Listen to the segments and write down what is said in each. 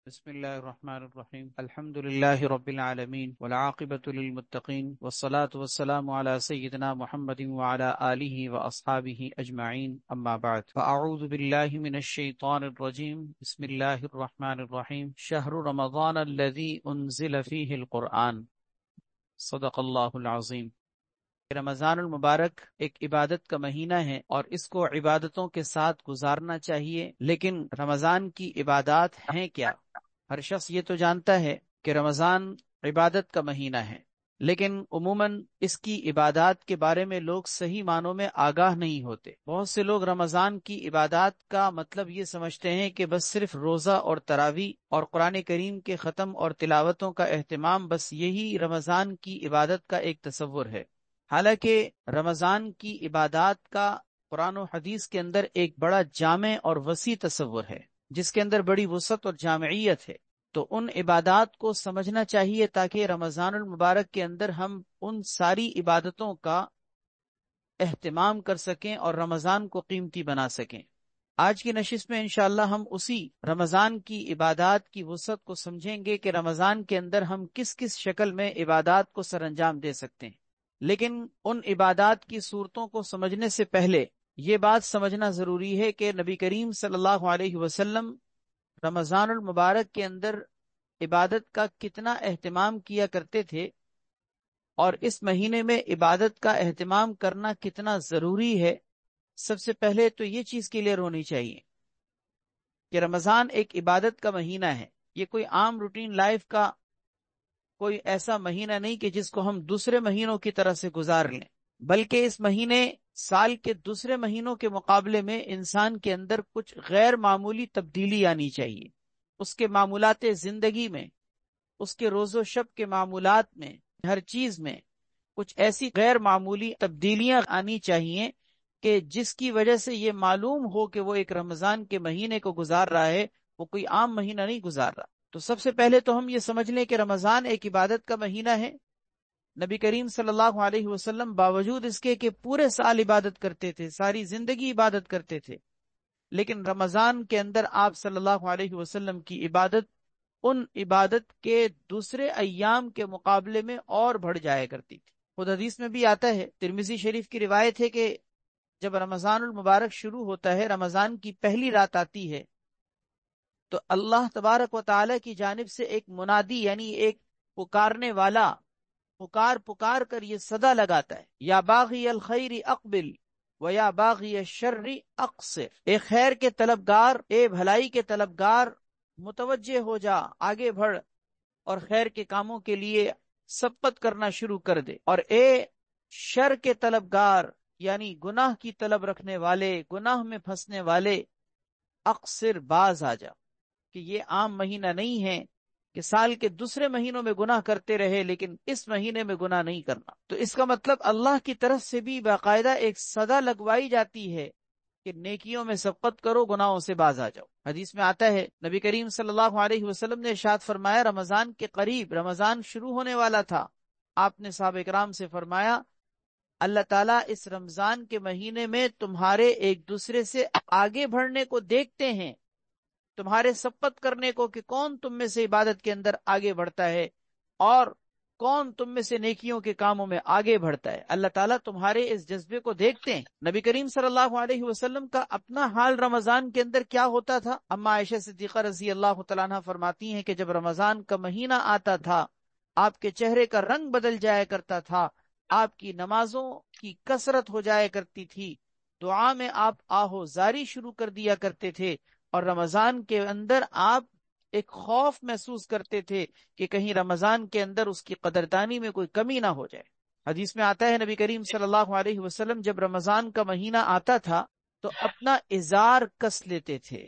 بسم الله الرحمن الرحيم الحمد لله رب العالمين والعاقبة للمتقين والصلاة والسلام على سيدنا محمد وعلى آله وأصحابه أجمعين أما بعد فأعوذ بالله من الشيطان الرجيم بسم الله الرحمن الرحيم شهر رمضان الذي أنزل فيه القرآن صدق الله العظيم۔ رمضان المبارک ایک عبادت کا مہینہ ہے اور اس کو عبادتوں کے ساتھ گزارنا چاہیے، لیکن رمضان کی عبادات ہیں کیا؟ ہر شخص یہ تو جانتا ہے کہ رمضان عبادت کا مہینہ ہے، لیکن عموماً اس کی عبادات کے بارے میں لوگ صحیح معنوں میں آگاہ نہیں ہوتے۔ بہت سے لوگ رمضان کی عبادات کا مطلب یہ سمجھتے ہیں کہ بس صرف روزہ اور تراویح اور قرآن کریم کے ختم اور تلاوتوں کا اہتمام، بس یہی رمضان کی عبادت کا ایک تصور ہے۔ حالانکہ رمضان کی عبادات کا قرآن و حدیث کے اندر ایک بڑا جامع اور وسیع تصور ہے، جس کے اندر بڑی وسعت اور جامعیت ہے۔ تو ان عبادات کو سمجھنا چاہیے تاکہ رمضان المبارک کے اندر ہم ان ساری عبادتوں کا اہتمام کر سکیں اور رمضان کو قیمتی بنا سکیں۔ آج کی نشست میں انشاءاللہ ہم اسی رمضان کی عبادات کی وسعت کو سمجھیں گے کہ رمضان کے اندر ہم کس کس شکل میں عبادات کو سر انجام دے سکتے ہیں۔ لیکن ان عبادات کی صورتوں کو سمجھنے سے پہلے یہ بات سمجھنا ضروری ہے کہ نبی کریم صلی اللہ علیہ وسلم رمضان المبارک کے اندر عبادت کا کتنا اہتمام کیا کرتے تھے، اور اس مہینے میں عبادت کا اہتمام کرنا کتنا ضروری ہے۔ سب سے پہلے تو یہ چیز کلیئر ہونی چاہیے کہ رمضان ایک عبادت کا مہینہ ہے، یہ کوئی عام روٹین لائف کا کوئی ایسا مہینہ نہیں کہ جس کو ہم دوسرے مہینوں کی طرح سے گزار لیں، بلکہ اس مہینے سال کے دوسرے مہینوں کے مقابلے میں انسان کے اندر کچھ غیر معمولی تبدیلی آنی چاہیے۔ اس کے معمولات زندگی میں، اس کے روز و شب کے معمولات میں، ہر چیز میں کچھ ایسی غیر معمولی تبدیلیاں آنی چاہیے کہ جس کی وجہ سے یہ معلوم ہو کہ وہ ایک رمضان کے مہینے کو گزار رہا ہے، وہ کوئی عام مہینہ نہیں گزار رہا۔ تو سب سے پہلے تو ہم یہ سمجھ لیں کہ رمضان ایک عبادت کا مہینہ ہے۔ نبی کریم صلی اللہ علیہ وسلم باوجود اس کے کہ پورے سال عبادت کرتے تھے، ساری زندگی عبادت کرتے تھے، لیکن رمضان کے اندر آپ صلی اللہ علیہ وسلم کی عبادت ان عبادت کے دوسرے ایام کے مقابلے میں اور بڑھ جایا کرتی تھی۔ خود حدیث میں بھی آتا ہے، ترمذی شریف کی روایت ہے کہ جب رمضان المبارک شروع ہوتا ہے، رمضان کی پہلی رات آتی ہے، تو اللہ تبارک و تعالی کی جانب سے ایک منادی یعنی ایک پکارنے والا پکار کر یہ صدا لگاتا ہے، یا باغی الخیر اقبل و یا باغی الشر اقصر، اے خیر کے طلبگار، اے بھلائی کے طلبگار، متوجہ ہو جا، آگے بڑھ اور خیر کے کاموں کے لیے سبقت کرنا شروع کر دے، اور اے شر کے طلبگار یعنی گناہ کی طلب رکھنے والے، گناہ میں پھنسنے والے، اقصر، باز آ جا۔ کہ یہ عام مہینہ نہیں ہے کہ سال کے دوسرے مہینوں میں گناہ کرتے رہے لیکن اس مہینے میں گناہ نہیں کرنا۔ تو اس کا مطلب اللہ کی طرف سے بھی باقاعدہ ایک صدا لگوائی جاتی ہے کہ نیکیوں میں سبقت کرو، گناہوں سے باز آ جاؤ۔ حدیث میں آتا ہے، نبی کریم صلی اللہ علیہ وسلم نے ارشاد فرمایا، رمضان کے قریب، رمضان شروع ہونے والا تھا، آپ نے صحابہ کرام سے فرمایا، اللہ تعالیٰ اس رمضان کے مہینے میں تمہارے ایک دوسرے سے آگے بڑھنے کو دیکھتے ہیں، تمہارے سبقت کرنے کو کہ کون تم میں سے عبادت کے اندر آگے بڑھتا ہے اور کون تم میں سے نیکیوں کے کاموں میں آگے بڑھتا ہے۔ اللہ تعالیٰ تمہارے اس جذبے کو دیکھتے ہیں۔ نبی کریم صلی اللہ علیہ وسلم کا اپنا حال رمضان کے اندر کیا ہوتا تھا؟ اما عائشہ صدیقہ رضی اللہ تعالیٰ عنہ فرماتی ہیں کہ جب رمضان کا مہینہ آتا تھا، آپ کے چہرے کا رنگ بدل جایا کرتا تھا، آپ کی نمازوں کی کثرت ہو جایا کرتی تھی، دعا میں آپ آہو زاری شروع کر دیا کرتے تھے، اور رمضان کے اندر آپ ایک خوف محسوس کرتے تھے کہ کہیں رمضان کے اندر اس کی قدردانی میں کوئی کمی نہ ہو جائے۔ حدیث میں آتا ہے، نبی کریم صلی اللہ علیہ وسلم جب رمضان کا مہینہ آتا تھا تو اپنا ازار کس لیتے تھے۔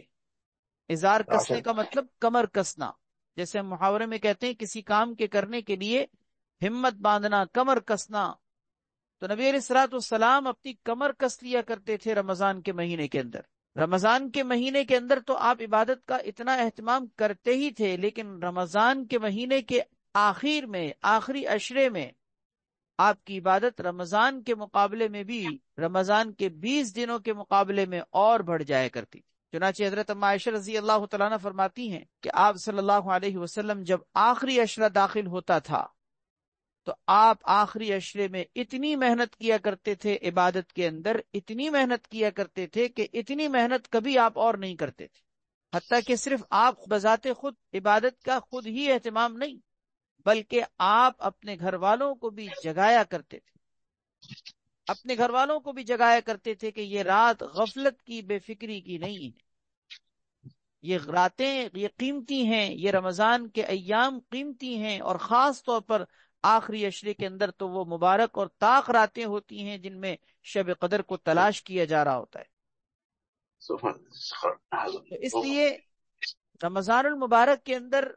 ازار کسنے کا مطلب کمر کسنا، جیسے ہم محاورے میں کہتے ہیں کسی کام کے کرنے کے لیے ہمت باندھنا، کمر کسنا۔ تو نبی علیہ الصلوۃ والسلام اپنی کمر کس لیا کرتے تھے رمضان کے مہینے کے اندر۔ رمضان کے مہینے کے اندر تو آپ عبادت کا اتنا اہتمام کرتے ہی تھے، لیکن رمضان کے مہینے کے آخر میں، آخری عشرے میں آپ کی عبادت رمضان کے مقابلے میں بھی، رمضان کے 20 دنوں کے مقابلے میں اور بڑھ جایا کرتی تھی۔ چنانچہ حضرت اما عائشہ رضی اللہ تعالیٰ عنہ فرماتی ہیں کہ آپ صلی اللہ علیہ وسلم جب آخری عشرہ داخل ہوتا تھا تو آپ آخری عشرے میں اتنی محنت کیا کرتے تھے، عبادت کے اندر اتنی محنت کیا کرتے تھے کہ اتنی محنت کبھی آپ اور نہیں کرتے تھے، حتیٰ کہ صرف آپ بذات خود عبادت کا خود ہی اہتمام نہیں، بلکہ آپ اپنے گھر والوں کو بھی جگایا کرتے تھے، اپنے گھر والوں کو بھی جگایا کرتے تھے کہ یہ رات غفلت کی، بے فکری کی نہیں ہے، یہ راتیں یہ قیمتی ہیں، یہ رمضان کے ایام قیمتی ہیں، اور خاص طور پر آخری عشرے کے اندر تو وہ مبارک اور طاق راتیں ہوتی ہیں جن میں شب قدر کو تلاش کیا جا رہا ہوتا ہے۔ تو اس لیے رمضان المبارک کے اندر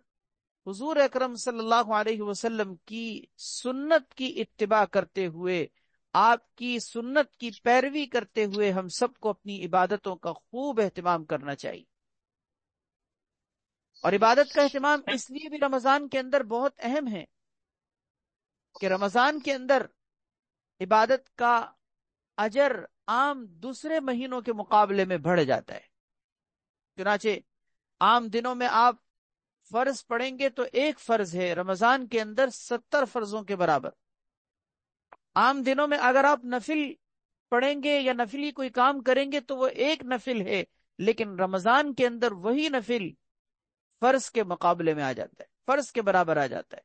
حضور اکرم صلی اللہ علیہ وسلم کی سنت کی اتباع کرتے ہوئے، آپ کی سنت کی پیروی کرتے ہوئے ہم سب کو اپنی عبادتوں کا خوب اہتمام کرنا چاہیے۔ اور عبادت کا اہتمام اس لیے بھی رمضان کے اندر بہت اہم ہے کہ رمضان کے اندر عبادت کا اجر عام دوسرے مہینوں کے مقابلے میں بڑھ جاتا ہے۔ چنانچہ عام دنوں میں آپ فرض پڑھیں گے تو ایک فرض ہے، رمضان کے اندر 70 فرضوں کے برابر۔ عام دنوں میں اگر آپ نفل پڑھیں گے یا نفلی کوئی کام کریں گے تو وہ ایک نفل ہے، لیکن رمضان کے اندر وہی نفل فرض کے مقابلے میں آ جاتا ہے، فرض کے برابر آ جاتا ہے۔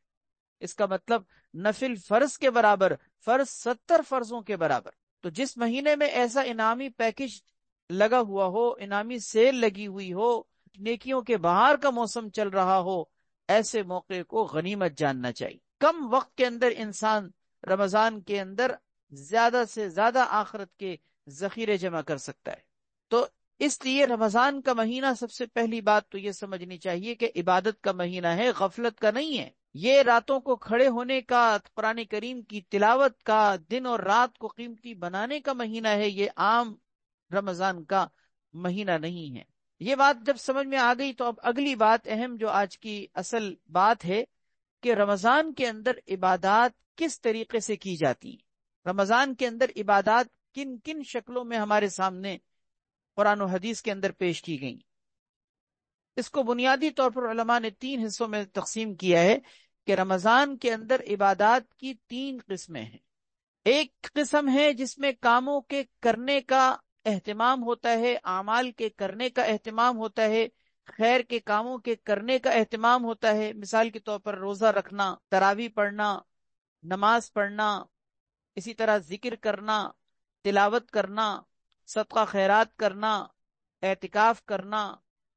اس کا مطلب نفل فرض کے برابر، فرض 70 فرضوں کے برابر۔ تو جس مہینے میں ایسا انعامی پیکج لگا ہوا ہو، انعامی سیل لگی ہوئی ہو، نیکیوں کے بہار کا موسم چل رہا ہو، ایسے موقع کو غنیمت جاننا چاہیے۔ کم وقت کے اندر انسان رمضان کے اندر زیادہ سے زیادہ آخرت کے ذخیرے جمع کر سکتا ہے۔ تو اس لیے رمضان کا مہینہ سب سے پہلی بات تو یہ سمجھنی چاہیے کہ عبادت کا مہینہ ہے، غفلت کا نہیں ہے۔ یہ راتوں کو کھڑے ہونے کا، قرآن کریم کی تلاوت کا، دن اور رات کو قیمتی بنانے کا مہینہ ہے، یہ عام رمضان کا مہینہ نہیں ہے۔ یہ بات جب سمجھ میں آ گئی تو اب اگلی بات اہم جو آج کی اصل بات ہے کہ رمضان کے اندر عبادات کس طریقے سے کی جاتی ہیں، رمضان کے اندر عبادات کن کن شکلوں میں ہمارے سامنے قرآن و حدیث کے اندر پیش کی گئیں۔ اس کو بنیادی طور پر علماء نے 3 حصوں میں تقسیم کیا ہے کہ رمضان کے اندر عبادات کی 3 قسمیں ہیں۔ ایک قسم ہے جس میں کاموں کے کرنے کا اہتمام ہوتا ہے، اعمال کے کرنے کا اہتمام ہوتا ہے، خیر کے کاموں کے کرنے کا اہتمام ہوتا ہے، مثال کے طور پر روزہ رکھنا، تراویح پڑھنا، نماز پڑھنا، اسی طرح ذکر کرنا، تلاوت کرنا، صدقہ خیرات کرنا، اعتکاف کرنا،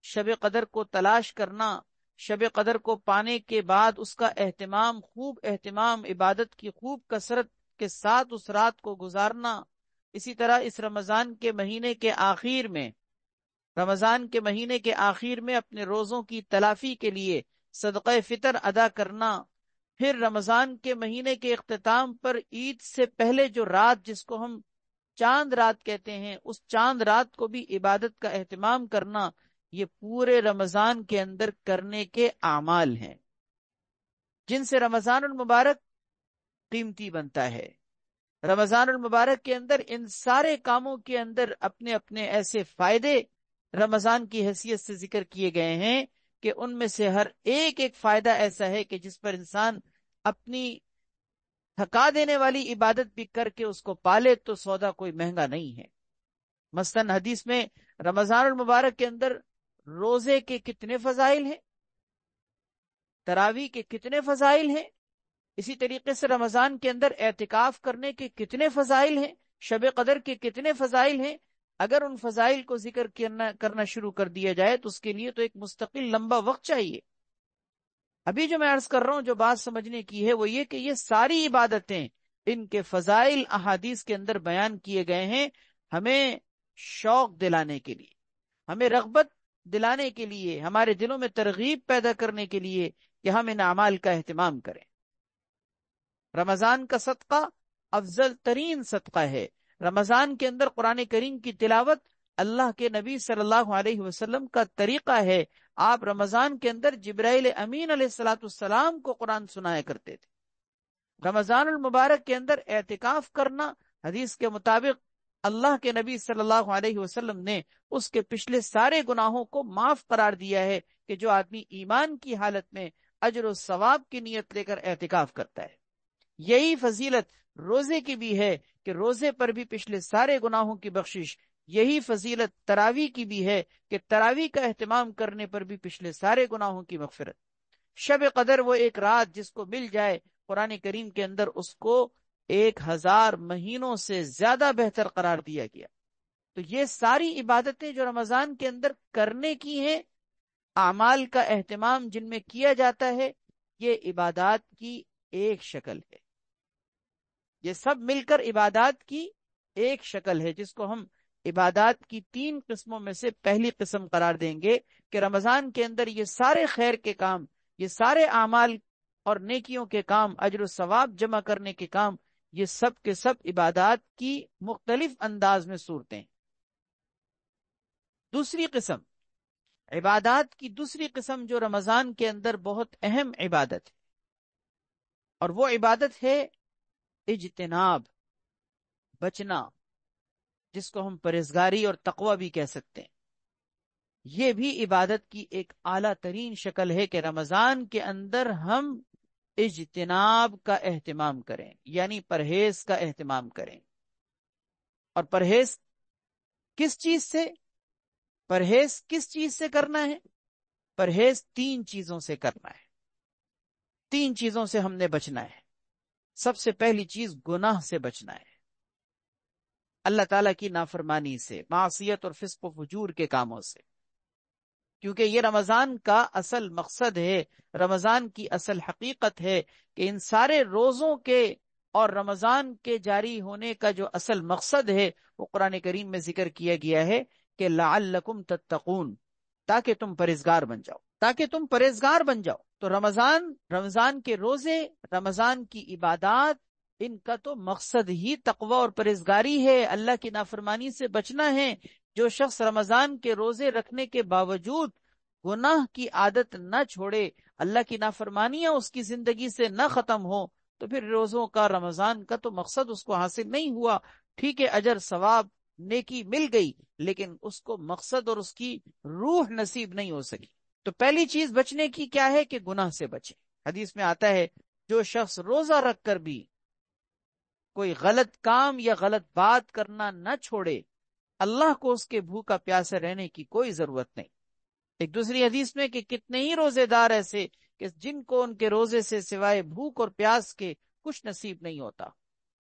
شب قدر کو تلاش کرنا، شب قدر کو پانے کے بعد اس کا اہتمام، خوب اہتمام، عبادت کی خوب کثرت کے ساتھ اس رات کو گزارنا۔ اسی طرح اس رمضان کے مہینے کے آخر میں، رمضان کے مہینے کے آخر میں اپنے روزوں کی تلافی کے لیے صدقہ فطر ادا کرنا۔ پھر رمضان کے مہینے کے اختتام پر عید سے پہلے جو رات جس کو ہم چاند رات کہتے ہیں، اس چاند رات کو بھی عبادت کا اہتمام کرنا، یہ پورے رمضان کے اندر کرنے کے اعمال ہیں جن سے رمضان المبارک قیمتی بنتا ہے۔ رمضان المبارک کے اندر ان سارے کاموں کے اندر اپنے اپنے ایسے فائدے رمضان کی حیثیت سے ذکر کیے گئے ہیں کہ ان میں سے ہر ایک ایک فائدہ ایسا ہے کہ جس پر انسان اپنی تھکا دینے والی عبادت بھی کر کے اس کو پالے تو سودا کوئی مہنگا نہیں ہے۔ مثلاً حدیث میں رمضان المبارک کے اندر روزے کے کتنے فضائل ہیں، تراویح کے کتنے فضائل ہیں، اسی طریقے سے رمضان کے اندر اعتکاف کرنے کے کتنے فضائل ہیں، شب قدر کے کتنے فضائل ہیں۔ اگر ان فضائل کو ذکر کرنا شروع کر دیا جائے تو اس کے لیے تو ایک مستقل لمبا وقت چاہیے۔ ابھی جو میں عرض کر رہا ہوں، جو بات سمجھنے کی ہے وہ یہ کہ یہ ساری عبادتیں، ان کے فضائل احادیث کے اندر بیان کیے گئے ہیں، ہمیں شوق دلانے کے لیے، ہمیں رغبت دلانے کے لیے، ہمارے دلوں میں ترغیب پیدا کرنے کے لیے کہ ہم ان اعمال کا اہتمام کریں۔ رمضان کا صدقہ افضل ترین صدقہ ہے۔ رمضان کے اندر قرآن کریم کی تلاوت اللہ کے نبی صلی اللہ علیہ وسلم کا طریقہ ہے۔ آپ رمضان کے اندر جبرائیل امین علیہ الصلوۃ والسلام کو قرآن سنایا کرتے تھے۔ رمضان المبارک کے اندر اعتکاف کرنا حدیث کے مطابق اللہ کے نبی صلی اللہ علیہ وسلم نے اس کے پچھلے سارے گناہوں کو معاف قرار دیا ہے کہ جو آدمی ایمان کی حالت میں اجر و ثواب کی نیت لے کر اعتکاف کرتا ہے۔ یہی فضیلت روزے کی بھی ہے کہ روزے پر بھی پچھلے سارے گناہوں کی بخشش، یہی فضیلت تراویح کی بھی ہے کہ تراویح کا اہتمام کرنے پر بھی پچھلے سارے گناہوں کی مغفرت۔ شب قدر وہ ایک رات جس کو مل جائے، قرآن کریم کے اندر اس کو 1000 مہینوں سے زیادہ بہتر قرار دیا گیا۔ تو یہ ساری عبادتیں جو رمضان کے اندر کرنے کی ہیں، اعمال کا اہتمام جن میں کیا جاتا ہے، یہ عبادات کی ایک شکل ہے۔ یہ سب مل کر عبادات کی ایک شکل ہے، جس کو ہم عبادات کی 3 قسموں میں سے پہلی قسم قرار دیں گے کہ رمضان کے اندر یہ سارے خیر کے کام، یہ سارے اعمال اور نیکیوں کے کام، اجر و ثواب جمع کرنے کے کام، یہ سب کے سب عبادات کی مختلف انداز میں صورتیں ہیں۔ دوسری قسم، عبادات کی دوسری قسم جو رمضان کے اندر بہت اہم عبادت ہے، اور وہ عبادت ہے اجتناب، بچنا، جس کو ہم پرہیزگاری اور تقوی بھی کہہ سکتے ہیں۔ یہ بھی عبادت کی ایک اعلیٰ ترین شکل ہے کہ رمضان کے اندر ہم اجتناب کا اہتمام کریں، یعنی پرہیز کا اہتمام کریں۔ اور پرہیز کس چیز سے؟ پرہیز کس چیز سے کرنا ہے؟ پرہیز 3 چیزوں سے کرنا ہے۔ 3 چیزوں سے ہم نے بچنا ہے۔ سب سے پہلی چیز گناہ سے بچنا ہے، اللہ تعالیٰ کی نافرمانی سے، معصیت اور فسق و فجور کے کاموں سے، کیونکہ یہ رمضان کا اصل مقصد ہے، رمضان کی اصل حقیقت ہے کہ ان سارے روزوں کے اور رمضان کے جاری ہونے کا جو اصل مقصد ہے وہ قرآن کریم میں ذکر کیا گیا ہے کہ لعلکم تتقون، تاکہ تم پرہیزگار بن جاؤ، تاکہ تم پرہیزگار بن جاؤ۔ تو رمضان کے روزے، رمضان کی عبادات، ان کا تو مقصد ہی تقوی اور پرہیزگاری ہے، اللہ کی نافرمانی سے بچنا ہے۔ جو شخص رمضان کے روزے رکھنے کے باوجود گناہ کی عادت نہ چھوڑے، اللہ کی نافرمانیاں اس کی زندگی سے نہ ختم ہو، تو پھر روزوں کا، رمضان کا تو مقصد اس کو حاصل نہیں ہوا۔ ٹھیک ہے، اجر ثواب نیکی مل گئی، لیکن اس کو مقصد اور اس کی روح نصیب نہیں ہو سکی۔ تو پہلی چیز بچنے کی کیا ہے کہ گناہ سے بچے۔ حدیث میں آتا ہے جو شخص روزہ رکھ کر بھی کوئی غلط کام یا غلط بات کرنا نہ چھوڑے، اللہ کو اس کے بھوکا پیاسے رہنے کی کوئی ضرورت نہیں۔ ایک دوسری حدیث میں کہ کتنے ہی روزے دار ایسے کہ جن کو ان کے روزے سے سوائے بھوک اور پیاس کے کچھ نصیب نہیں ہوتا۔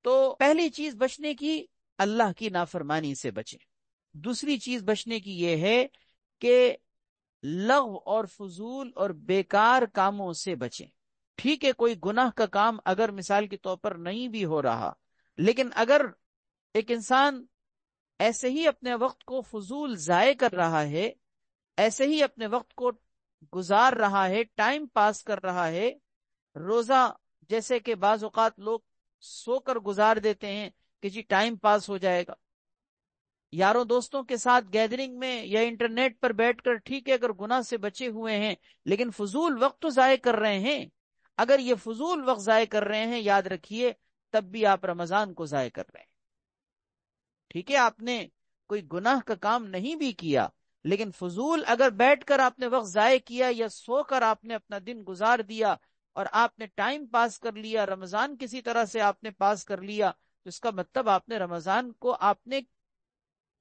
تو پہلی چیز بچنے کی، اللہ کی نافرمانی سے بچیں۔ دوسری چیز بچنے کی یہ ہے کہ لغو اور فضول اور بیکار کاموں سے بچیں۔ ٹھیک ہے، کوئی گناہ کا کام اگر مثال کے طور پر نہیں بھی ہو رہا، لیکن اگر ایک انسان ایسے ہی اپنے وقت کو فضول ضائع کر رہا ہے، ایسے ہی اپنے وقت کو گزار رہا ہے، ٹائم پاس کر رہا ہے، روزہ جیسے کہ بعض اوقات لوگ سو کر گزار دیتے ہیں کہ جی ٹائم پاس ہو جائے گا، یاروں دوستوں کے ساتھ گیدرنگ میں یا انٹرنیٹ پر بیٹھ کر، ٹھیک ہے اگر گناہ سے بچے ہوئے ہیں لیکن فضول وقت تو ضائع کر رہے ہیں۔ اگر یہ فضول وقت ضائع کر رہے ہیں، یاد رکھیے تب بھی آپ رمضان کو ضائع کر رہے ہیں۔ ٹھیک ہے، آپ نے کوئی گناہ کا کام نہیں بھی کیا، لیکن فضول اگر بیٹھ کر آپ نے وقت ضائع کیا یا سو کر آپ نے اپنا دن گزار دیا اور آپ نے ٹائم پاس کر لیا، رمضان کسی طرح سے آپ نے پاس کر لیا، تو اس کا مطلب آپ نے رمضان کو آپ نے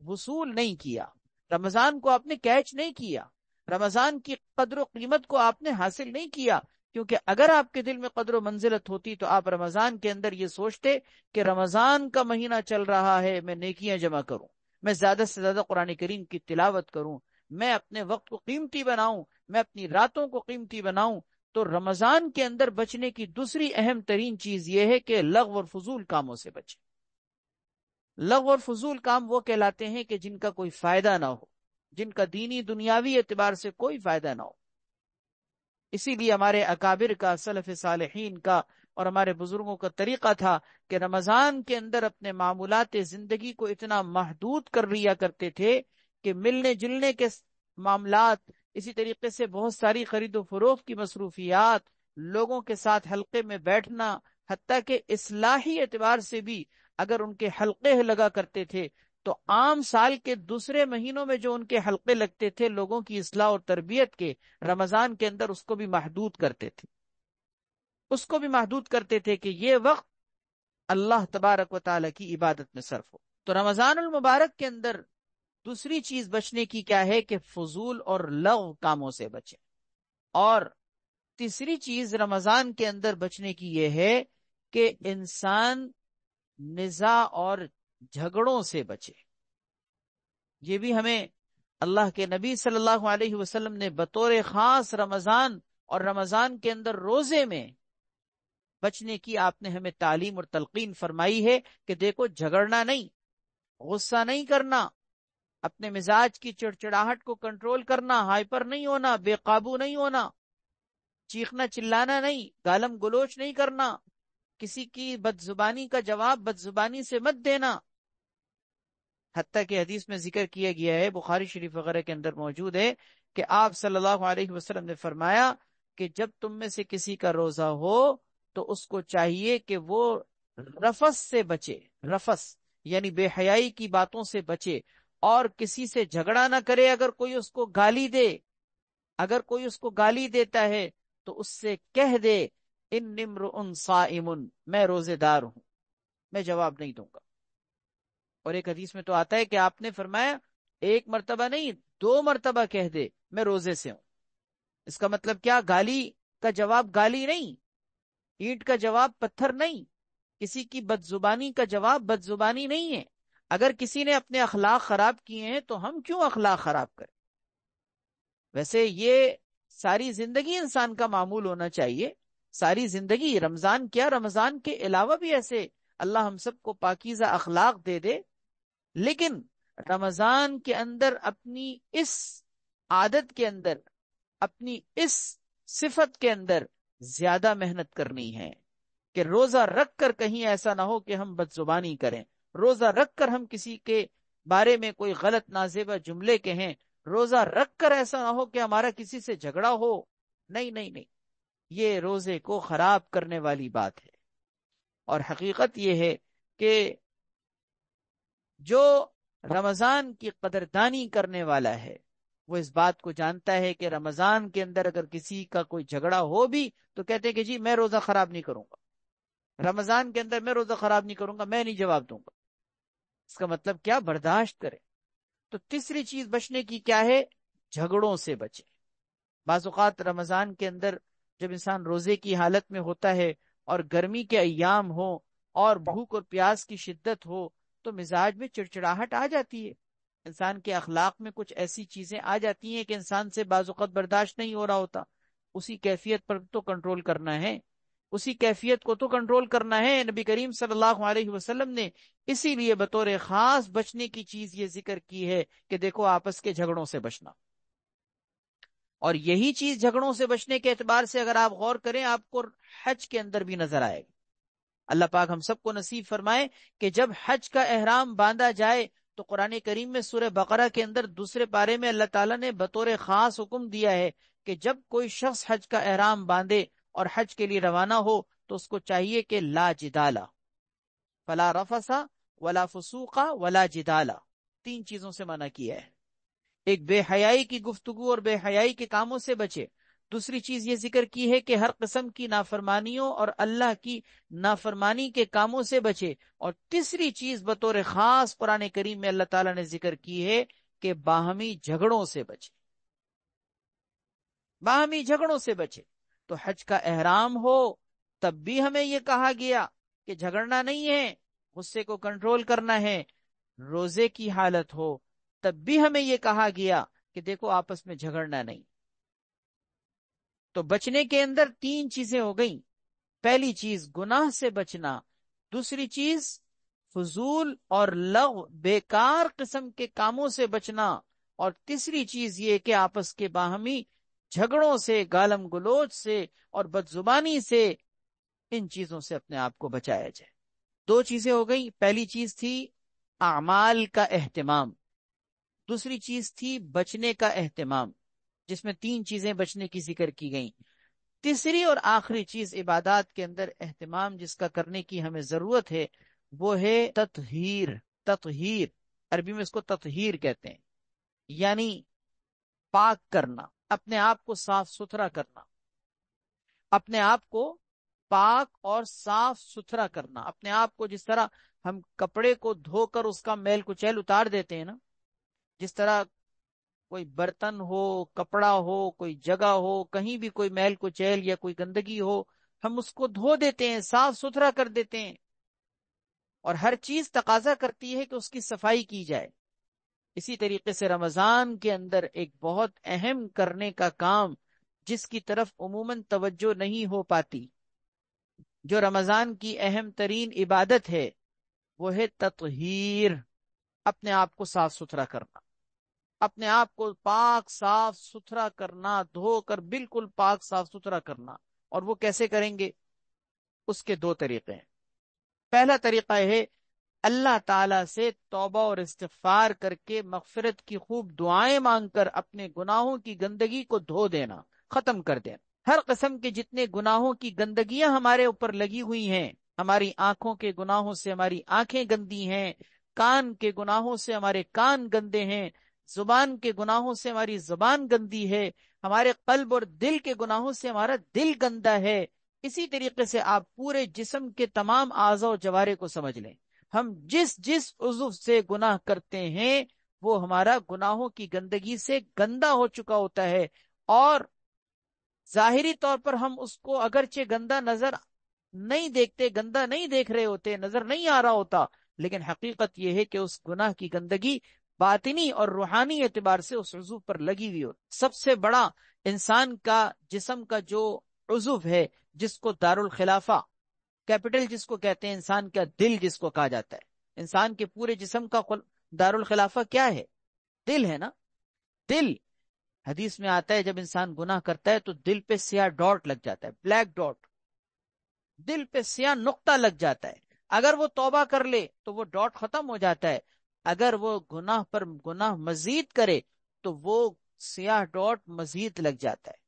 وصول نہیں کیا، رمضان کو آپ نے کیچ نہیں کیا، رمضان کی قدر و قیمت کو آپ نے حاصل نہیں کیا۔ کیونکہ اگر آپ کے دل میں قدر و منزلت ہوتی تو آپ رمضان کے اندر یہ سوچتے کہ رمضان کا مہینہ چل رہا ہے، میں نیکیاں جمع کروں، میں زیادہ سے زیادہ قرآن کریم کی تلاوت کروں، میں اپنے وقت کو قیمتی بناؤں، میں اپنی راتوں کو قیمتی بناؤں۔ تو رمضان کے اندر بچنے کی دوسری اہم ترین چیز یہ ہے کہ لغو اور فضول کاموں سے بچیں۔ لغو اور فضول کام وہ کہلاتے ہیں کہ جن کا کوئی فائدہ نہ ہو، جن کا دینی دنیاوی اعتبار سے کوئی فائدہ نہ ہو۔ اسی لیے ہمارے اکابر کا، سلف صالحین کا اور ہمارے بزرگوں کا طریقہ تھا کہ رمضان کے اندر اپنے معمولات زندگی کو اتنا محدود کر لیا کرتے تھے کہ ملنے جلنے کے معاملات، اسی طریقے سے بہت ساری خرید و فروخت کی مصروفیات، لوگوں کے ساتھ حلقے میں بیٹھنا، حتیٰ کہ اصلاحی اعتبار سے بھی اگر ان کے حلقے لگا کرتے تھے تو عام سال کے دوسرے مہینوں میں جو ان کے حلقے لگتے تھے لوگوں کی اصلاح اور تربیت کے، رمضان کے اندر اس کو بھی محدود کرتے تھے، اس کو بھی محدود کرتے تھے کہ یہ وقت اللہ تبارک و تعالی کی عبادت میں صرف ہو۔ تو رمضان المبارک کے اندر دوسری چیز بچنے کی کیا ہے کہ فضول اور لغو کاموں سے بچے، اور تیسری چیز رمضان کے اندر بچنے کی یہ ہے کہ انسان نزاع اور جھگڑوں سے بچے۔ یہ بھی ہمیں اللہ کے نبی صلی اللہ علیہ وسلم نے بطور خاص رمضان اور رمضان کے اندر روزے میں بچنے کی آپ نے ہمیں تعلیم اور تلقین فرمائی ہے کہ دیکھو جھگڑنا نہیں، غصہ نہیں کرنا، اپنے مزاج کی چڑچڑاہٹ کو کنٹرول کرنا، ہائپر نہیں ہونا، بے قابو نہیں ہونا، چیخنا چلانا نہیں، گالم گلوچ نہیں کرنا، کسی کی بد زبانی کا جواب بد زبانی سے مت دینا۔ حتیٰ کہ حدیث میں ذکر کیا گیا ہے، بخاری شریف وغیرہ کے اندر موجود ہے کہ آپ صلی اللہ علیہ وسلم نے فرمایا کہ جب تم میں سے کسی کا روزہ ہو تو اس کو چاہیے کہ وہ رفث سے بچے، رفث یعنی بے حیائی کی باتوں سے بچے، اور کسی سے جھگڑا نہ کرے۔ اگر کوئی اس کو گالی دے، اگر کوئی اس کو گالی دیتا ہے تو اس سے کہہ دے ان امرؤ صائم، میں روزے دار ہوں، میں جواب نہیں دوں گا۔ اور ایک حدیث میں تو آتا ہے کہ آپ نے فرمایا ایک مرتبہ نہیں 2 مرتبہ کہہ دے میں روزے سے ہوں۔ اس کا مطلب کیا؟ گالی کا جواب گالی نہیں، اینٹ کا جواب پتھر نہیں، کسی کی بد زبانی کا جواب بد زبانی نہیں ہے۔ اگر کسی نے اپنے اخلاق خراب کیے ہیں تو ہم کیوں اخلاق خراب کریں؟ ویسے یہ ساری زندگی انسان کا معمول ہونا چاہیے، ساری زندگی، رمضان کیا، رمضان کے علاوہ بھی ایسے اللہ ہم سب کو پاکیزہ اخلاق دے دے، لیکن رمضان کے اندر اپنی اس عادت کے اندر، اپنی اس صفت کے اندر زیادہ محنت کرنی ہے کہ روزہ رکھ کر کہیں ایسا نہ ہو کہ ہم بد زبانی کریں، روزہ رکھ کر ہم کسی کے بارے میں کوئی غلط نازیبہ جملے کہیں، روزہ رکھ کر ایسا نہ ہو کہ ہمارا کسی سے جھگڑا ہو۔ نہیں نہیں نہیں، یہ روزے کو خراب کرنے والی بات ہے۔ اور حقیقت یہ ہے کہ جو رمضان کی قدردانی کرنے والا ہے وہ اس بات کو جانتا ہے کہ رمضان کے اندر اگر کسی کا کوئی جھگڑا ہو بھی تو کہتے ہیں کہ جی میں روزہ خراب نہیں کروں گا، رمضان کے اندر میں روزہ خراب نہیں کروں گا، میں نہیں جواب دوں گا۔ اس کا مطلب کیا؟ برداشت کرے۔ تو تیسری چیز بچنے کی کیا ہے؟ جھگڑوں سے بچے۔ بعض اوقات رمضان کے اندر جب انسان روزے کی حالت میں ہوتا ہے اور گرمی کے ایام ہو اور بھوک اور پیاس کی شدت ہو تو مزاج میں چڑچڑاہٹ آ جاتی ہے، انسان کے اخلاق میں کچھ ایسی چیزیں آ جاتی ہیں کہ انسان سے بعض اوقات برداشت نہیں ہو رہا ہوتا۔ اسی کیفیت پر تو کنٹرول کرنا ہے، اسی کیفیت کو تو کنٹرول کرنا ہے۔ نبی کریم صلی اللہ علیہ وسلم نے اسی لیے بطور خاص بچنے کی چیز یہ ذکر کی ہے کہ دیکھو آپس کے جھگڑوں سے بچنا۔ اور یہی چیز جھگڑوں سے بچنے کے اعتبار سے اگر آپ غور کریں آپ کو حج کے اندر بھی نظر آئے گا۔ اللہ پاک ہم سب کو نصیب فرمائے کہ جب حج کا احرام باندھا جائے تو قرآن کریم میں سورہ بقرہ کے اندر 2 پارے میں اللہ تعالیٰ نے بطور خاص حکم دیا ہے کہ جب کوئی شخص حج کا احرام باندھے اور حج کے لیے روانہ ہو تو اس کو چاہیے کہ لا جدالا، فلا رفسا ولا فسوقا ولا جدالا، 3 چیزوں سے منع کیا ہے۔ ایک بے حیائی کی گفتگو اور بے حیائی کے کاموں سے بچے۔ دوسری چیز یہ ذکر کی ہے کہ ہر قسم کی نافرمانیوں اور اللہ کی نافرمانی کے کاموں سے بچے۔ اور تیسری چیز بطور خاص قرآن کریم میں اللہ تعالیٰ نے ذکر کی ہے کہ باہمی جھگڑوں سے بچے، باہمی جھگڑوں سے بچے۔ تو حج کا احرام ہو تب بھی ہمیں یہ کہا گیا کہ جھگڑنا نہیں ہے، غصے کو کنٹرول کرنا ہے۔ روزے کی حالت ہو تب بھی ہمیں یہ کہا گیا کہ دیکھو آپس میں جھگڑنا نہیں۔ تو بچنے کے اندر 3 چیزیں ہو گئیں۔ پہلی چیز گناہ سے بچنا، دوسری چیز فضول اور لغو بیکار قسم کے کاموں سے بچنا، اور تیسری چیز یہ کہ آپس کے باہمی جھگڑوں سے، گالم گلوچ سے اور بد زبانی سے، ان چیزوں سے اپنے آپ کو بچایا جائے۔ 2 چیزیں ہو گئیں۔ پہلی چیز تھی اعمال کا اہتمام، دوسری چیز تھی بچنے کا اہتمام، جس میں 3 چیزیں بچنے کی ذکر کی گئیں۔ تیسری اور آخری چیز عبادات کے اندر اہتمام جس کا کرنے کی ہمیں ضرورت ہے وہ ہے تطہیر۔ تطہیر عربی میں اس کو تطہیر کہتے ہیں، یعنی پاک کرنا، اپنے آپ کو صاف ستھرا کرنا، اپنے آپ کو پاک اور صاف ستھرا کرنا، اپنے آپ کو جس طرح ہم کپڑے کو دھو کر اس کا میل کچیل اتار دیتے ہیں نا، جس طرح کوئی برتن ہو، کپڑا ہو، کوئی جگہ ہو، کہیں بھی کوئی میل کچیل یا کوئی گندگی ہو، ہم اس کو دھو دیتے ہیں، صاف ستھرا کر دیتے ہیں، اور ہر چیز تقاضا کرتی ہے کہ اس کی صفائی کی جائے۔ اسی طریقے سے رمضان کے اندر ایک بہت اہم کرنے کا کام، جس کی طرف عموماً توجہ نہیں ہو پاتی، جو رمضان کی اہم ترین عبادت ہے، وہ ہے تطہیر، اپنے آپ کو صاف ستھرا کرنا، اپنے آپ کو پاک صاف ستھرا کرنا، دھو کر بالکل پاک صاف ستھرا کرنا۔ اور وہ کیسے کریں گے؟ اس کے دو طریقے ہیں۔ پہلا طریقہ ہے اللہ تعالی سے توبہ اور استغفار کر کے مغفرت کی خوب دعائیں مانگ کر اپنے گناہوں کی گندگی کو دھو دینا، ختم کر دینا۔ ہر قسم کے جتنے گناہوں کی گندگیاں ہمارے اوپر لگی ہوئی ہیں، ہماری آنکھوں کے گناہوں سے ہماری آنکھیں گندی ہیں، کان کے گناہوں سے ہمارے کان گندے ہیں، زبان کے گناہوں سے ہماری زبان گندی ہے، ہمارے قلب اور دل کے گناہوں سے ہمارا دل گندا ہے۔ اسی طریقے سے آپ پورے جسم کے تمام اعضاء و جوارے کو سمجھ لیں، ہم جس جس عضو سے گناہ کرتے ہیں وہ ہمارا گناہوں کی گندگی سے گندا ہو چکا ہوتا ہے، اور ظاہری طور پر ہم اس کو اگرچہ گندا نظر نہیں دیکھتے، گندا نہیں دیکھ رہے ہوتے، نظر نہیں آ رہا ہوتا، لیکن حقیقت یہ ہے کہ اس گناہ کی گندگی باطنی اور روحانی اعتبار سے اس عضو پر لگی ہوئی ہو۔ سب سے بڑا انسان کا جسم کا جو عضو ہے، جس کو دارالخلافہ کیپٹل جس کو کہتے ہیں، انسان کا دل جس کو کہا جاتا ہے، انسان کے پورے جسم کا دارالخلافہ کیا ہے؟ دل ہے نا۔ دل، حدیث میں آتا ہے جب انسان گناہ کرتا ہے تو دل پہ سیاہ ڈاٹ لگ جاتا ہے، بلیک ڈاٹ، دل پہ سیاہ نقطہ لگ جاتا ہے۔ اگر وہ توبہ کر لے تو وہ ڈاٹ ختم ہو جاتا ہے، اگر وہ گناہ پر گناہ مزید کرے تو وہ سیاہ ڈاٹ مزید لگ جاتا ہے،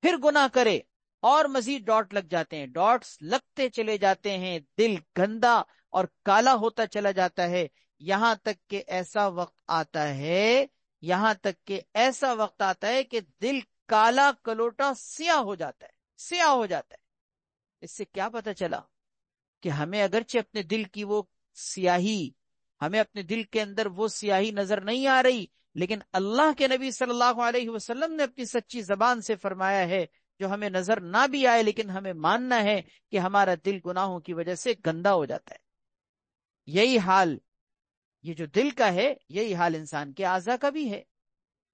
پھر گناہ کرے اور مزید ڈاٹ لگ جاتے ہیں، ڈاٹس لگتے چلے جاتے ہیں، دل گندا اور کالا ہوتا چلا جاتا ہے، یہاں تک کہ ایسا وقت آتا ہے، یہاں تک کہ ایسا وقت آتا ہے کہ دل کالا کلوٹا سیاہ ہو جاتا ہے، سیاہ ہو جاتا ہے۔ اس سے کیا پتہ چلا کہ ہمیں اگرچہ اپنے دل کی وہ سیاہی، ہمیں اپنے دل کے اندر وہ سیاہی نظر نہیں آ رہی، لیکن اللہ کے نبی صلی اللہ علیہ وسلم نے اپنی سچی زبان سے فرمایا ہے، جو ہمیں نظر نہ بھی آئے لیکن ہمیں ماننا ہے کہ ہمارا دل گناہوں کی وجہ سے گندا ہو جاتا ہے۔ یہی حال یہ جو دل کا ہے، یہی حال انسان کے اعضاء کا بھی ہے۔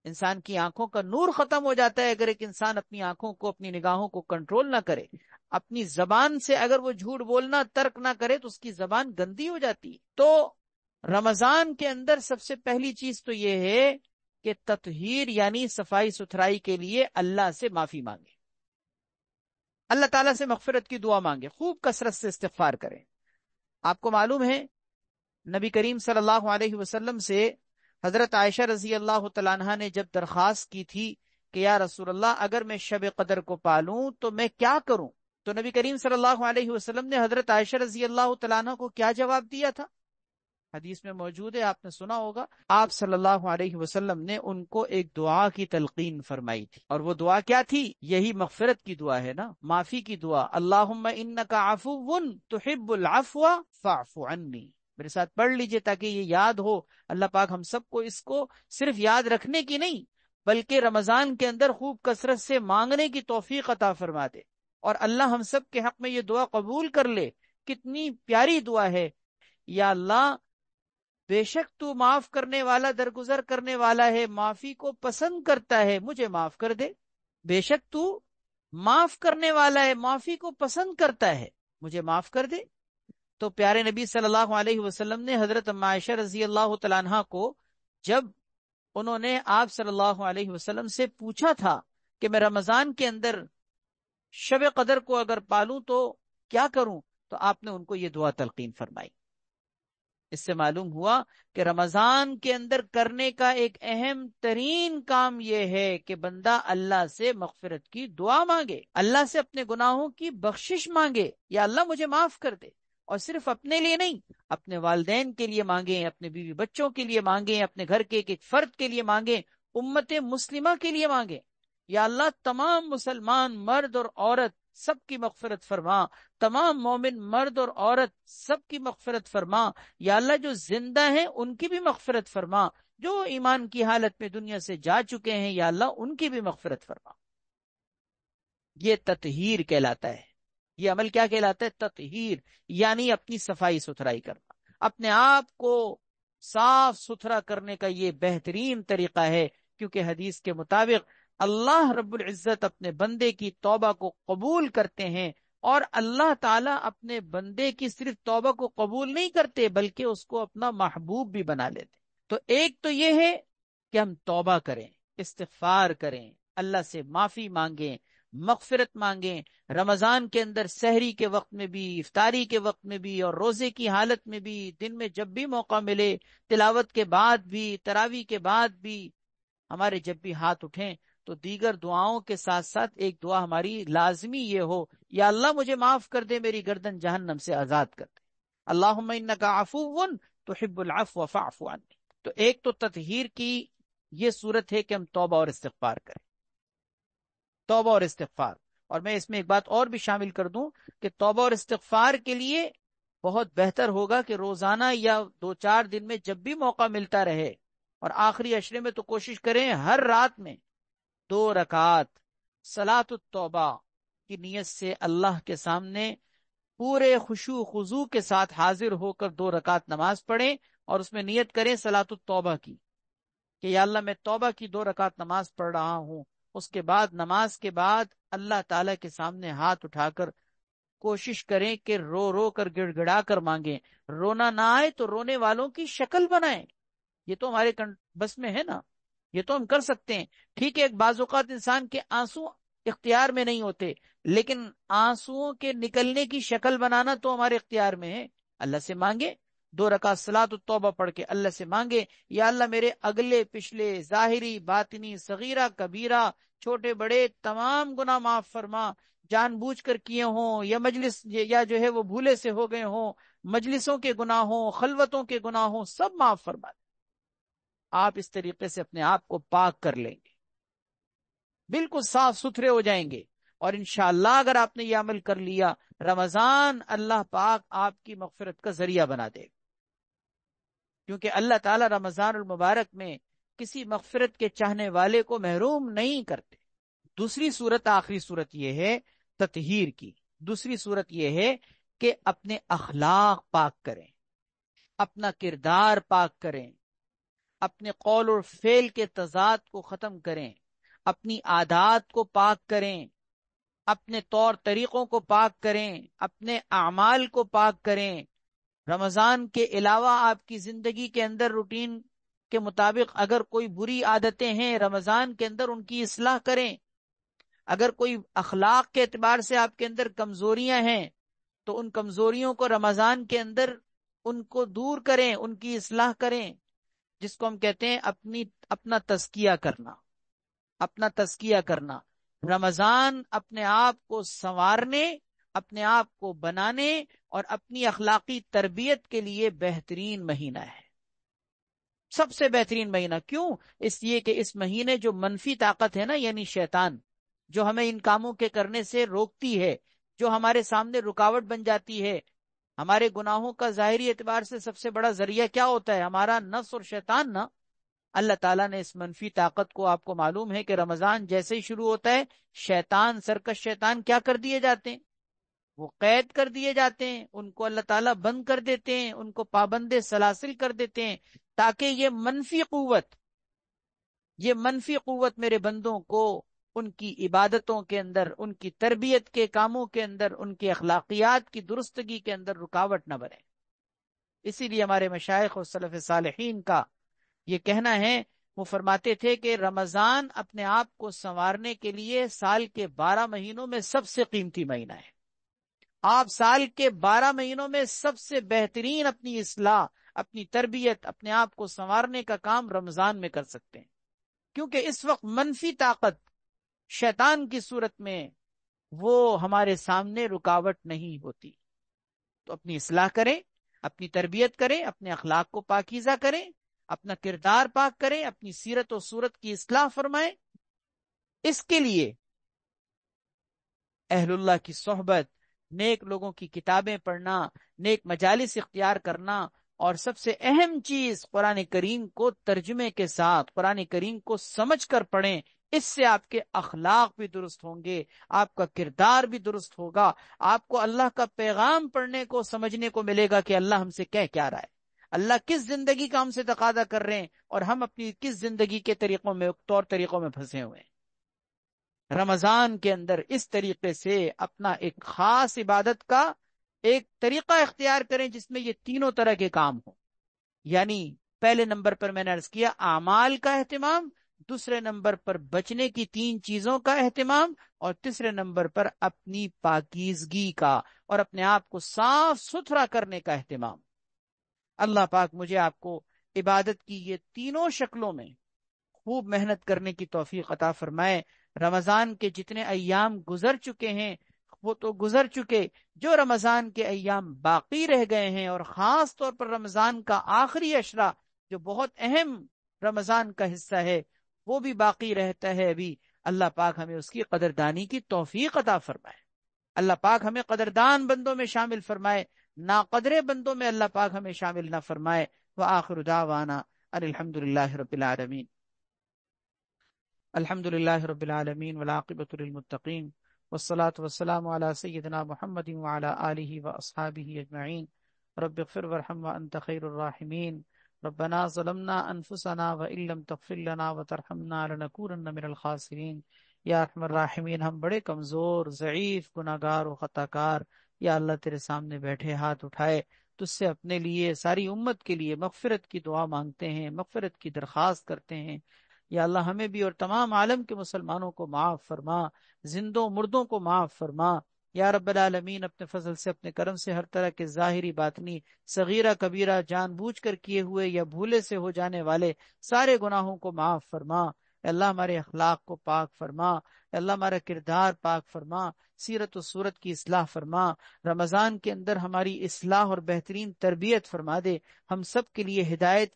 انسان کی آنکھوں کا نور ختم ہو جاتا ہے اگر ایک انسان اپنی آنکھوں کو، اپنی نگاہوں کو کنٹرول نہ کرے، اپنی زبان سے اگر وہ جھوٹ بولنا ترک نہ کرے تو اس کی زبان گندی ہو جاتی ہے۔ تو رمضان کے اندر سب سے پہلی چیز تو یہ ہے کہ تطہیر یعنی صفائی ستھرائی کے لیے اللہ سے معافی مانگے، اللہ تعالیٰ سے مغفرت کی دعا مانگے، خوب کثرت سے استغفار کریں۔ آپ کو معلوم ہے نبی کریم صلی اللہ علیہ وسلم سے حضرت عائشہ رضی اللہ تعالیٰ عنہ نے جب درخواست کی تھی کہ یا رسول اللہ اگر میں شب قدر کو پالوں تو میں کیا کروں، تو نبی کریم صلی اللہ علیہ وسلم نے حضرت عائشہ رضی اللہ تعالیٰ عنہ کو کیا جواب دیا تھا؟ حدیث میں موجود ہے، آپ نے سنا ہوگا۔ آپ صلی اللہ علیہ وسلم نے ان کو ایک دعا کی تلقین فرمائی تھی، اور وہ دعا کیا تھی؟ یہی مغفرت کی دعا ہے نا، معافی کی دعا، اللہم انک عفو تحب العفو فاعف عنی۔ میرے ساتھ پڑھ لیجئے تاکہ یہ یاد ہو، اللہ پاک ہم سب کو اس کو صرف یاد رکھنے کی نہیں بلکہ رمضان کے اندر خوب کثرت سے مانگنے کی توفیق عطا فرما دے، اور اللہ ہم سب کے حق میں یہ دعا قبول کر لے۔ کتنی پیاری دعا ہے، یا اللہ بے شک تو معاف کرنے والا، درگزر کرنے والا ہے، معافی کو پسند کرتا ہے، مجھے معاف کر دے۔ بے شک تو معاف کرنے والا ہے، معافی کو پسند کرتا ہے، مجھے معاف کر دے۔ تو پیارے نبی صلی اللہ علیہ وسلم نے حضرت ام عائشہ رضی اللہ تعالیٰ عنہ کو جب انہوں نے آپ صلی اللہ علیہ وسلم سے پوچھا تھا کہ میں رمضان کے اندر شب قدر کو اگر پالوں تو کیا کروں، تو آپ نے ان کو یہ دعا تلقین فرمائی۔ اس سے معلوم ہوا کہ رمضان کے اندر کرنے کا ایک اہم ترین کام یہ ہے کہ بندہ اللہ سے مغفرت کی دعا مانگے، اللہ سے اپنے گناہوں کی بخشش مانگے، یا اللہ مجھے معاف کر دے۔ اور صرف اپنے لیے نہیں، اپنے والدین کے لیے مانگیں، اپنے بیوی بچوں کے لیے مانگیں، اپنے گھر کے ایک ایک فرد کے لیے مانگیں، امت مسلمہ کے لیے مانگیں۔ یا اللہ تمام مسلمان مرد اور عورت سب کی مغفرت فرما، تمام مومن مرد اور عورت سب کی مغفرت فرما۔ یا اللہ جو زندہ ہیں ان کی بھی مغفرت فرما، جو ایمان کی حالت میں دنیا سے جا چکے ہیں یا اللہ ان کی بھی مغفرت فرما۔ یہ تطہیر کہلاتا ہے۔ یہ عمل کیا کہلاتا ہے؟ تطہیر، یعنی اپنی صفائی ستھرائی کرنا، اپنے آپ کو صاف ستھرا کرنے کا یہ بہترین طریقہ ہے، کیونکہ حدیث کے مطابق اللہ رب العزت اپنے بندے کی توبہ کو قبول کرتے ہیں، اور اللہ تعالیٰ اپنے بندے کی صرف توبہ کو قبول نہیں کرتے بلکہ اس کو اپنا محبوب بھی بنا لیتے۔ تو ایک تو یہ ہے کہ ہم توبہ کریں، استغفار کریں، اللہ سے معافی مانگیں، مغفرت مانگیں، رمضان کے اندر سحری کے وقت میں بھی، افطاری کے وقت میں بھی، اور روزے کی حالت میں بھی، دن میں جب بھی موقع ملے، تلاوت کے بعد بھی، تراویح کے بعد بھی، ہمارے جب بھی ہاتھ اٹھیں تو دیگر دعاؤں کے ساتھ ساتھ ایک دعا ہماری لازمی یہ ہو، یا اللہ مجھے معاف کر دے، میری گردن جہنم سے آزاد کر دے، اللہم انکا عفو تحب العفو فاعف عنی۔ تو ایک تو تطہیر کی یہ صورت ہے کہ ہم توبہ اور استغفار کریں، توبہ اور استغفار۔ اور میں اس میں ایک بات اور بھی شامل کر دوں کہ توبہ اور استغفار کے لیے بہت بہتر ہوگا کہ روزانہ یا 2-4 دن میں جب بھی موقع ملتا رہے، اور آخری عشرے میں تو کوشش کریں ہر رات میں 2 رکعت صلاۃ التوبہ کی نیت سے اللہ کے سامنے پورے خشوع خضوع کے ساتھ حاضر ہو کر 2 رکعت نماز پڑھیں، اور اس میں نیت کریں صلاۃ التوبہ کی، کہ یا اللہ میں توبہ کی 2 رکعت نماز پڑھ رہا ہوں۔ اس کے بعد نماز کے بعد اللہ تعالیٰ کے سامنے ہاتھ اٹھا کر کوشش کریں کہ رو رو کر گڑ گڑا کر مانگیں، رونا نہ آئے تو رونے والوں کی شکل بنائیں۔ یہ تو ہمارے بس میں ہے نا، یہ تو ہم کر سکتے ہیں۔ ٹھیک ہے، ایک بعض اوقات انسان کے آنسو اختیار میں نہیں ہوتے، لیکن آنسوؤں کے نکلنے کی شکل بنانا تو ہمارے اختیار میں ہے۔ اللہ سے مانگے، 2 رکعت صلاۃ التوبہ پڑھ کے اللہ سے مانگے، یا اللہ میرے اگلے پچھلے ظاہری باطنی صغیرہ کبیرہ چھوٹے بڑے تمام گناہ معاف فرما، جان بوجھ کر کیے ہوں یا مجلس یا جو ہے وہ بھولے سے ہو گئے ہوں، مجلسوں کے گناہ ہوں، خلوتوں کے گناہ ہوں، سب معاف فرما۔ آپ اس طریقے سے اپنے آپ کو پاک کر لیں گے، بالکل صاف ستھرے ہو جائیں گے، اور انشاءاللہ اگر آپ نے یہ عمل کر لیا، رمضان اللہ پاک آپ کی مغفرت کا ذریعہ بنا دے گا، کیونکہ اللہ تعالیٰ رمضان المبارک میں کسی مغفرت کے چاہنے والے کو محروم نہیں کرتے۔ دوسری صورت، آخری صورت یہ ہے تطہیر کی، دوسری صورت یہ ہے کہ اپنے اخلاق پاک کریں، اپنا کردار پاک کریں، اپنے قول اور فعل کے تضاد کو ختم کریں، اپنی عادات کو پاک کریں، اپنے طور طریقوں کو پاک کریں، اپنے اعمال کو پاک کریں۔ رمضان کے علاوہ آپ کی زندگی کے اندر روٹین کے مطابق اگر کوئی بری عادتیں ہیں، رمضان کے اندر ان کی اصلاح کریں۔ اگر کوئی اخلاق کے اعتبار سے آپ کے اندر کمزوریاں ہیں تو ان کمزوریوں کو رمضان کے اندر ان کو دور کریں، ان کی اصلاح کریں، جس کو ہم کہتے ہیں اپنا تزکیہ کرنا، اپنا تزکیہ کرنا۔ رمضان اپنے آپ کو سنوارنے، اپنے آپ کو بنانے اور اپنی اخلاقی تربیت کے لیے بہترین مہینہ ہے، سب سے بہترین مہینہ۔ کیوں؟ اس لیے کہ اس مہینے جو منفی طاقت ہے نا، یعنی شیطان، جو ہمیں ان کاموں کے کرنے سے روکتی ہے، جو ہمارے سامنے رکاوٹ بن جاتی ہے۔ ہمارے گناہوں کا ظاہری اعتبار سے سب سے بڑا ذریعہ کیا ہوتا ہے؟ ہمارا نفس اور شیطان نا۔ اللہ تعالیٰ نے اس منفی طاقت کو، آپ کو معلوم ہے کہ رمضان جیسے ہی شروع ہوتا ہے، شیطان، سرکش شیطان کیا کر دیے جاتے ہیں؟ وہ قید کر دیے جاتے ہیں، ان کو اللہ تعالیٰ بند کر دیتے ہیں، ان کو پابند سلاسل کر دیتے ہیں، تاکہ یہ منفی قوت میرے بندوں کو ان کی عبادتوں کے اندر، ان کی تربیت کے کاموں کے اندر، ان کی اخلاقیات کی درستگی کے اندر رکاوٹ نہ بنے۔ اسی لیے ہمارے مشائخ اور سلف صالحین کا یہ کہنا ہے، وہ فرماتے تھے کہ رمضان اپنے آپ کو سنوارنے کے لیے سال کے 12 مہینوں میں سب سے قیمتی مہینہ ہے۔ آپ سال کے 12 مہینوں میں سب سے بہترین اپنی اصلاح، اپنی تربیت، اپنے آپ کو سنوارنے کا کام رمضان میں کر سکتے ہیں، کیونکہ اس وقت منفی طاقت شیطان کی صورت میں وہ ہمارے سامنے رکاوٹ نہیں ہوتی۔ تو اپنی اصلاح کریں، اپنی تربیت کریں، اپنے اخلاق کو پاکیزہ کریں، اپنا کردار پاک کریں، اپنی سیرت و صورت کی اصلاح فرمائیں۔ اس کے لیے اہل اللہ کی صحبت، نیک لوگوں کی کتابیں پڑھنا، نیک مجالس اختیار کرنا، اور سب سے اہم چیز قرآن کریم کو ترجمے کے ساتھ، قرآن کریم کو سمجھ کر پڑھیں۔ اس سے آپ کے اخلاق بھی درست ہوں گے، آپ کا کردار بھی درست ہوگا، آپ کو اللہ کا پیغام پڑھنے کو، سمجھنے کو ملے گا کہ اللہ ہم سے کہہ کیا رہا ہے، اللہ کس زندگی کا ہم سے تقاضا کر رہے ہیں، اور ہم اپنی کس زندگی کے طریقوں میں، طور طریقوں میں پھنسے ہوئے ہیں۔ رمضان کے اندر اس طریقے سے اپنا ایک خاص عبادت کا ایک طریقہ اختیار کریں جس میں یہ تینوں طرح کے کام ہوں۔ یعنی پہلے نمبر پر میں نے عرض کیا اعمال کا اہتمام، دوسرے نمبر پر بچنے کی تین چیزوں کا اہتمام، اور تیسرے نمبر پر اپنی پاکیزگی کا اور اپنے آپ کو صاف ستھرا کرنے کا اہتمام۔ اللہ پاک مجھے آپ کو عبادت کی یہ تینوں شکلوں میں خوب محنت کرنے کی توفیق عطا فرمائے۔ رمضان کے جتنے ایام گزر چکے ہیں وہ تو گزر چکے، جو رمضان کے ایام باقی رہ گئے ہیں، اور خاص طور پر رمضان کا آخری عشرہ جو بہت اہم رمضان کا حصہ ہے وہ بھی باقی رہتا ہے ابھی، اللہ پاک ہمیں اس کی قدردانی کی توفیق عطا فرمائے۔ اللہ پاک ہمیں قدردان بندوں میں شامل فرمائے، ناقدر بندوں میں اللہ پاک ہمیں شامل نہ فرمائے۔ وآخر دعوانا ان الحمد للہ رب العالمین۔ الحمد للہ رب العالمین والعاقبۃ للمتقین والصلاة والسلام علی سیدنا محمد وعلی آلہ واصحابہ اجمعین۔ رب اغفر وارحم وانت خیر الراحمین۔ ربنا ظلمنا انفسنا وان لم تغفر لنا وترحمنا لنکونن من الخاسرین۔ یا ارحم الراحمین، ہم بڑے کمزور، ضعیف، گناہگار و خطا کار، یا اللہ تیرے سامنے بیٹھے ہاتھ اٹھائے تجھ سے اپنے لیے، ساری امت کے لیے مغفرت کی دعا مانگتے ہیں، مغفرت کی درخواست کرتے ہیں۔ یا اللہ ہمیں بھی اور تمام عالم کے مسلمانوں کو معاف فرما، زندوں مردوں کو معاف فرما۔ یا رب العالمین، اپنے فضل سے، اپنے کرم سے ہر طرح کے ظاہری باطنی، صغیرہ کبیرہ، جان بوجھ کر کیے ہوئے یا بھولے سے ہو جانے والے سارے گناہوں کو معاف فرما۔ اے اللہ ہمارے اخلاق کو پاک فرما، اے اللہ ہمارا کردار پاک فرما، سیرت و صورت کی اصلاح فرما۔ رمضان کے اندر ہماری اصلاح اور بہترین تربیت فرما دے، ہم سب کے لیے ہدایت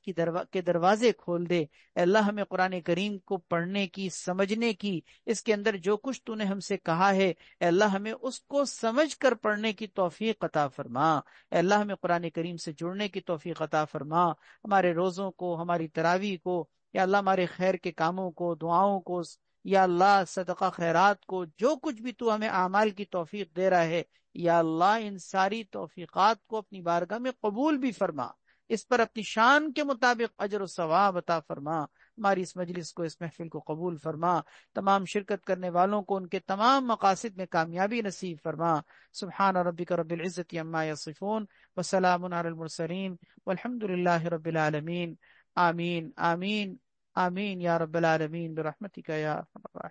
کے دروازے کھول دے۔ اے اللہ ہمیں قرآن کریم کو پڑھنے کی، سمجھنے کی، اس کے اندر جو کچھ تو نے ہم سے کہا ہے اے اللہ ہمیں اس کو سمجھ کر پڑھنے کی توفیق عطا فرما۔ اے اللہ ہمیں قرآن کریم سے جڑنے کی توفیق عطا فرما، ہمارے روزوں کو، ہماری تراویح کو، یا اللہ ہمارے خیر کے کاموں کو، دعاؤں کو، یا اللہ صدقہ خیرات کو، جو کچھ بھی تو ہمیں اعمال کی توفیق دے رہا ہے، یا اللہ ان ساری توفیقات کو اپنی بارگاہ میں قبول بھی فرما، اس پر اپنی شان کے مطابق اجر و ثواب عطا فرما۔ ہماری اس مجلس کو، اس محفل کو قبول فرما، تمام شرکت کرنے والوں کو ان کے تمام مقاصد میں کامیابی نصیب فرما۔ سبحان ربک رب العزت عما یصفون وسلام علی المرسلین والحمد للہ رب العالمین۔ آمین آمین آمین یا رب العالمین برحمتک یا ارحم الراحمین۔